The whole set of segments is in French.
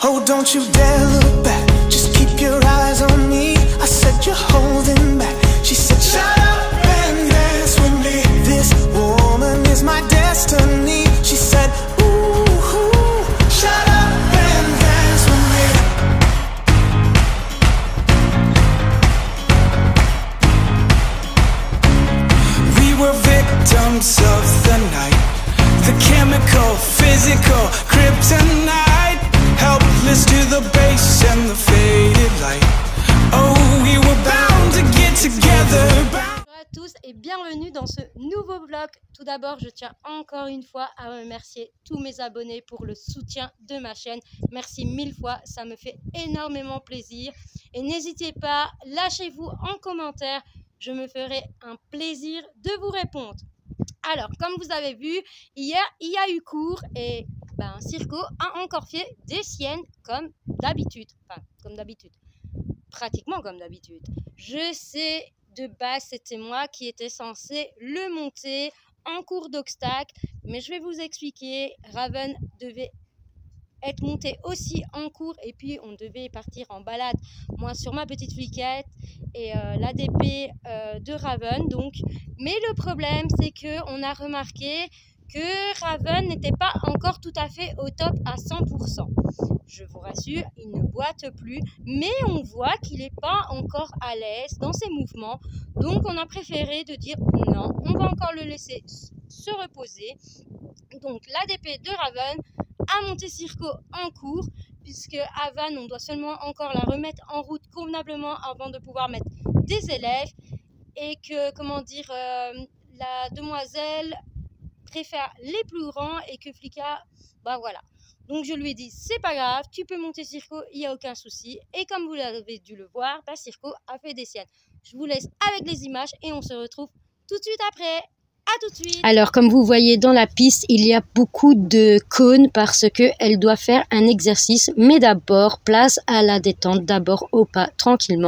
Oh, don't you dare look back, just keep your eyes on me. I said you're holding back. She said shut up and dance with me. This woman is my destiny. She said ooh, ooh, shut up and dance with me. We were victims of the night, the chemical, physical, kryptonite, helpless to the base and the faded light. Oh, we were bound to get together. Bonjour à tous et bienvenue dans ce nouveau vlog. Tout d'abord, je tiens encore une fois à remercier tous mes abonnés pour le soutien de ma chaîne. Merci 1000 fois, ça me fait énormément plaisir. Et n'hésitez pas, lâchez-vous en commentaire, je me ferai un plaisir de vous répondre. Alors, comme vous avez vu, hier, il y a eu cours et Circo a encore fait des siennes comme d'habitude. Enfin, comme d'habitude. Pratiquement comme d'habitude. Je sais, de base, c'était moi qui étais censé le monter en cours d'obstacle. Mais je vais vous expliquer. Raven devait être monté aussi en cours et puis on devait partir en balade, moi sur ma petite fliquette et l'ADP de Raven. Donc, mais le problème c'est que on a remarqué que Raven n'était pas encore tout à fait au top à 100%. Je vous rassure, il ne boite plus, mais on voit qu'il n'est pas encore à l'aise dans ses mouvements. Donc on a préféré de dire non, on va encore le laisser se reposer. Donc l'ADP de Raven a monté Circo en cours, puisque à Vannes, on doit seulement encore la remettre en route convenablement avant de pouvoir mettre des élèves, et que, comment dire, la demoiselle préfère les plus grands et que Flicka, voilà. Donc je lui ai dit, c'est pas grave, tu peux monter Circo, il n'y a aucun souci. Et comme vous l'avez dû le voir, Circo a fait des siennes. Je vous laisse avec les images et on se retrouve tout de suite après. À tout de suite. Alors, comme vous voyez dans la piste, il y a beaucoup de cônes parce qu'elle doit faire un exercice. Mais d'abord, place à la détente. D'abord au pas, tranquillement.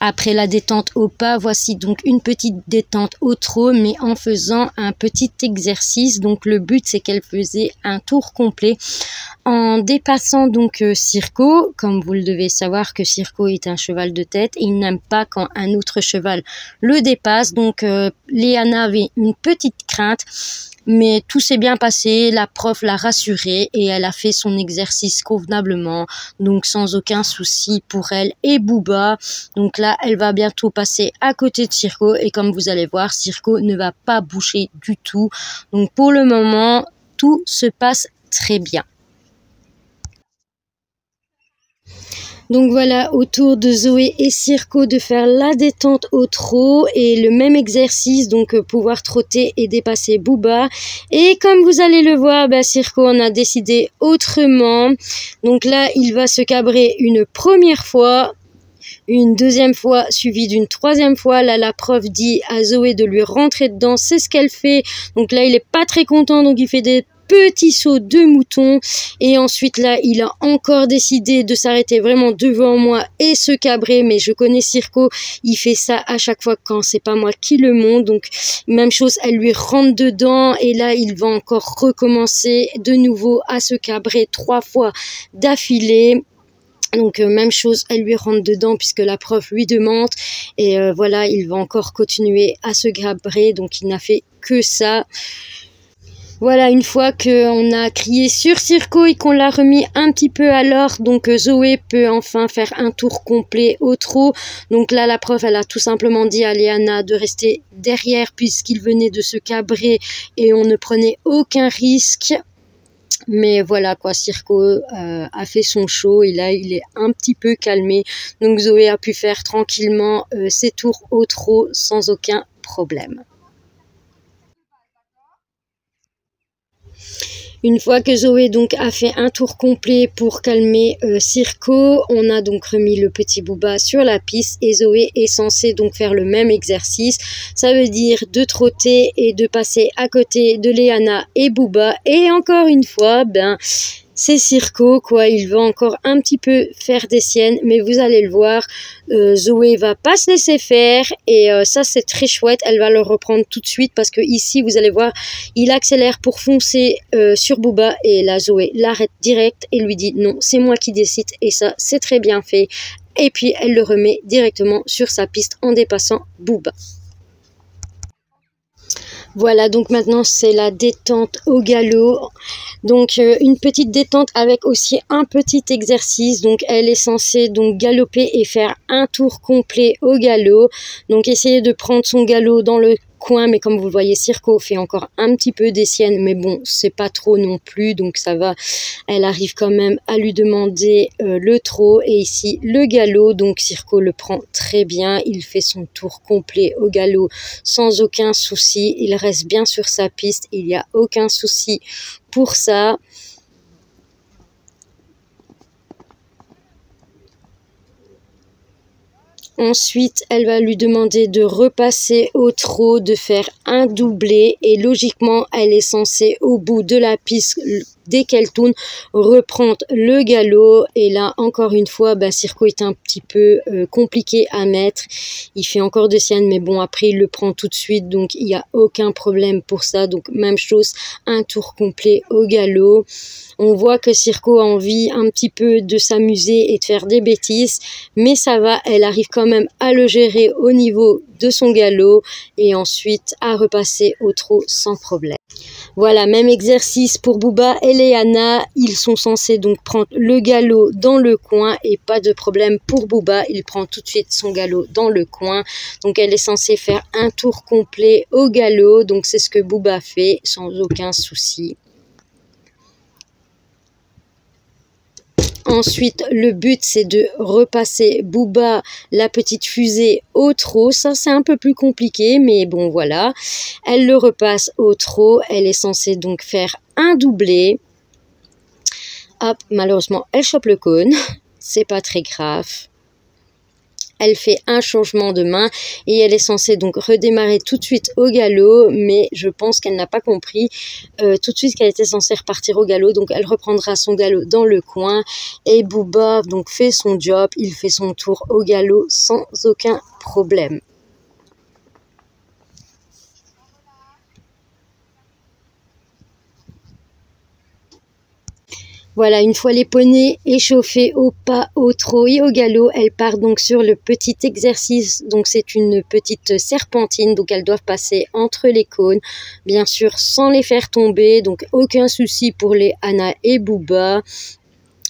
Après la détente au pas, voici donc une petite détente au trot, mais en faisant un petit exercice. Donc le but, c'est qu'elle faisait un tour complet en dépassant donc Circo. Comme vous le devez savoir que Circo est un cheval de tête et il n'aime pas quand un autre cheval le dépasse. Donc Léana avait une petite crainte. Mais tout s'est bien passé, la prof l'a rassurée et elle a fait son exercice convenablement, donc sans aucun souci pour elle et Booba. Donc là, elle va bientôt passer à côté de Circo et comme vous allez voir, Circo ne va pas bouger du tout. Donc pour le moment, tout se passe très bien. Donc voilà, autour de Zoé et Circo de faire la détente au trot et le même exercice, donc pouvoir trotter et dépasser Booba. Et comme vous allez le voir, Circo en a décidé autrement. Donc là, il va se cabrer une première fois, une deuxième fois suivie d'une troisième fois. Là, la prof dit à Zoé de lui rentrer dedans, c'est ce qu'elle fait. Donc là, il est pas très content, donc il fait des petit saut de mouton et ensuite là il a encore décidé de s'arrêter vraiment devant moi et se cabrer. Mais je connais Circo, il fait ça à chaque fois quand c'est pas moi qui le monte. Donc même chose, elle lui rentre dedans et là il va encore recommencer de nouveau à se cabrer 3 fois d'affilée. Donc même chose, elle lui rentre dedans puisque la prof lui demande et voilà, il va encore continuer à se cabrer. Donc il n'a fait que ça. Voilà, une fois qu'on a crié sur Circo et qu'on l'a remis un petit peu à l'ordre, donc Zoé peut enfin faire un tour complet au trot. Donc là, la prof, elle a tout simplement dit à Léana de rester derrière puisqu'il venait de se cabrer et on ne prenait aucun risque. Mais voilà quoi, Circo a fait son show et là, il est un petit peu calmé. Donc Zoé a pu faire tranquillement ses tours au trot sans aucun problème. Une fois que Zoé donc a fait un tour complet pour calmer Circo, on a donc remis le petit Booba sur la piste et Zoé est censée donc faire le même exercice. Ça veut dire de trotter et de passer à côté de Léana et Booba. Et encore une fois, c'est Circo, quoi. Il veut encore un petit peu faire des siennes, mais vous allez le voir, Zoé va pas se laisser faire, et ça c'est très chouette. Elle va le reprendre tout de suite, parce que ici vous allez voir, il accélère pour foncer sur Booba, et là Zoé l'arrête direct et lui dit non, c'est moi qui décide, et ça c'est très bien fait. Et puis elle le remet directement sur sa piste en dépassant Booba. Voilà, donc maintenant c'est la détente au galop. Donc une petite détente avec aussi un petit exercice. Donc elle est censée donc galoper et faire un tour complet au galop. Donc essayez de prendre son galop dans le coin, mais comme vous le voyez, Circo fait encore un petit peu des siennes, mais bon, c'est pas trop non plus, donc ça va. Elle arrive quand même à lui demander le trot, et ici le galop. Donc Circo le prend très bien, il fait son tour complet au galop sans aucun souci, il reste bien sur sa piste, il n'y a aucun souci pour ça. Ensuite, elle va lui demander de repasser au trot, de faire un doublé, et logiquement, elle est censée, au bout de la piste, dès qu'elle tourne, reprendre le galop. Et là, encore une fois, Circo est un petit peu compliqué à mettre. Il fait encore des siennes, mais bon, après, il le prend tout de suite, donc il n'y a aucun problème pour ça. Donc, même chose, un tour complet au galop. On voit que Circo a envie un petit peu de s'amuser et de faire des bêtises, mais ça va, elle arrive quand même à le gérer au niveau de son galop, et ensuite à repasser au trot sans problème. Voilà, même exercice pour Booba et Léana. Ils sont censés donc prendre le galop dans le coin, et pas de problème pour Booba, il prend tout de suite son galop dans le coin. Donc elle est censée faire un tour complet au galop, donc c'est ce que Booba fait sans aucun souci. Ensuite, le but, c'est de repasser Booba, la petite fusée, au trot. Ça, c'est un peu plus compliqué, mais bon, voilà. Elle le repasse au trot. Elle est censée donc faire un doublé. Hop, malheureusement, elle chope le cône. C'est pas très grave. Elle fait un changement de main, et elle est censée donc redémarrer tout de suite au galop, mais je pense qu'elle n'a pas compris tout de suite qu'elle était censée repartir au galop. Donc elle reprendra son galop dans le coin, et Booba donc fait son job, il fait son tour au galop sans aucun problème. Voilà, une fois les poneys échauffés au pas, au trot et au galop, elles partent donc sur le petit exercice. Donc c'est une petite serpentine, donc elles doivent passer entre les cônes, bien sûr sans les faire tomber, donc aucun souci pour les Anna et Booba.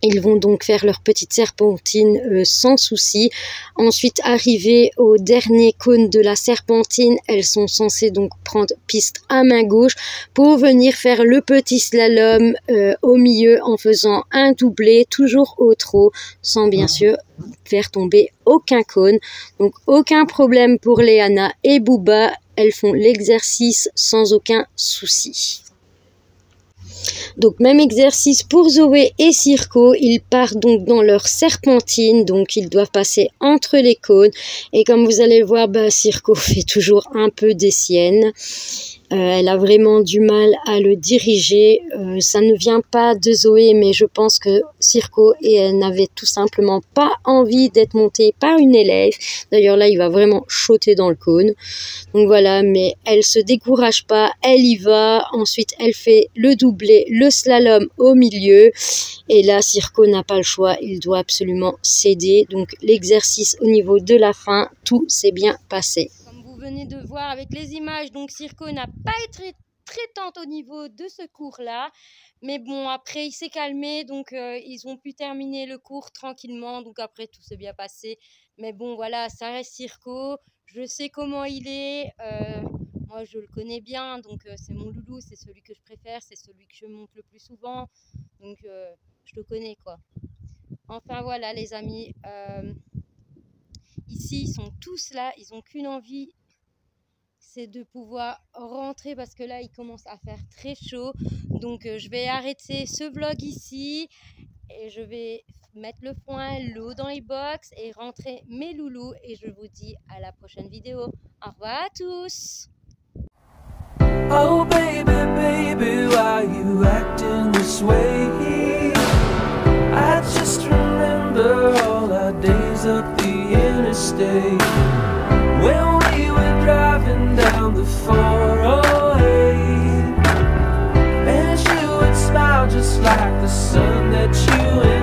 Ils vont donc faire leur petite serpentine sans souci. Ensuite, arrivé au dernier cône de la serpentine, elles sont censées donc prendre piste à main gauche pour venir faire le petit slalom au milieu en faisant un doublé, toujours au trot, sans bien sûr faire tomber aucun cône. Donc aucun problème pour Léana et Booba, elles font l'exercice sans aucun souci. Donc même exercice pour Zoé et Circo, ils partent donc dans leur serpentine, donc ils doivent passer entre les cônes, et comme vous allez le voir, Circo fait toujours un peu des siennes. Elle a vraiment du mal à le diriger, ça ne vient pas de Zoé, mais je pense que Circo n'avait tout simplement pas envie d'être montée par une élève. D'ailleurs là il va vraiment sauter dans le cône. Donc voilà, mais elle se décourage pas, elle y va. Ensuite elle fait le doublé, le slalom au milieu, et là Circo n'a pas le choix, il doit absolument céder. Donc l'exercice au niveau de la fin, tout s'est bien passé. Venez de voir avec les images, donc Circo n'a pas été très tente au niveau de ce cours là, mais bon après il s'est calmé, donc ils ont pu terminer le cours tranquillement, donc après tout s'est bien passé. Mais bon voilà, ça reste Circo, je sais comment il est, moi je le connais bien, donc c'est mon loulou, c'est celui que je préfère, c'est celui que je monte le plus souvent, donc je le connais quoi. Enfin voilà les amis, ici ils sont tous là, ils n'ont qu'une envie, c'est de pouvoir rentrer, parce que là il commence à faire très chaud. Donc je vais arrêter ce vlog ici, et je vais mettre le foin, l'eau dans les box et rentrer mes loulous, et je vous dis à la prochaine vidéo. Au revoir à tous. Oh baby, baby, why you acting this way? up the interstate. When we were driving down the 408, and she would smile just like the sun that you